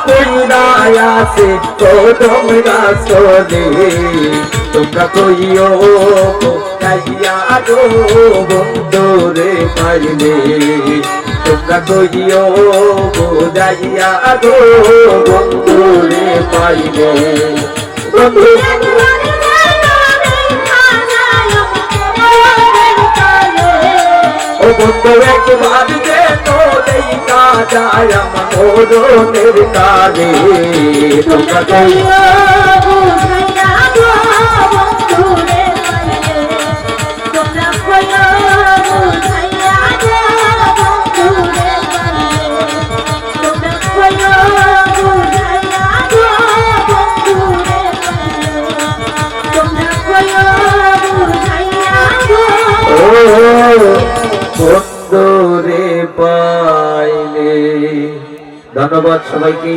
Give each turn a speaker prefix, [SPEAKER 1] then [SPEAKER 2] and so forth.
[SPEAKER 1] কইরা আছে কদম গাছলে তোমরা কইও যাইয়া গো বন্ধুরে পাইলে তোমরা কইও যাইয়া গো বন্ধুরে পাইলে বন্ধু ও বন্ধু একবার যে তো দেখা যায় আমার মনের কাজে তোমরা কইও বন্ধুরে পাইলে। ধন্যবাদ সবাইকে।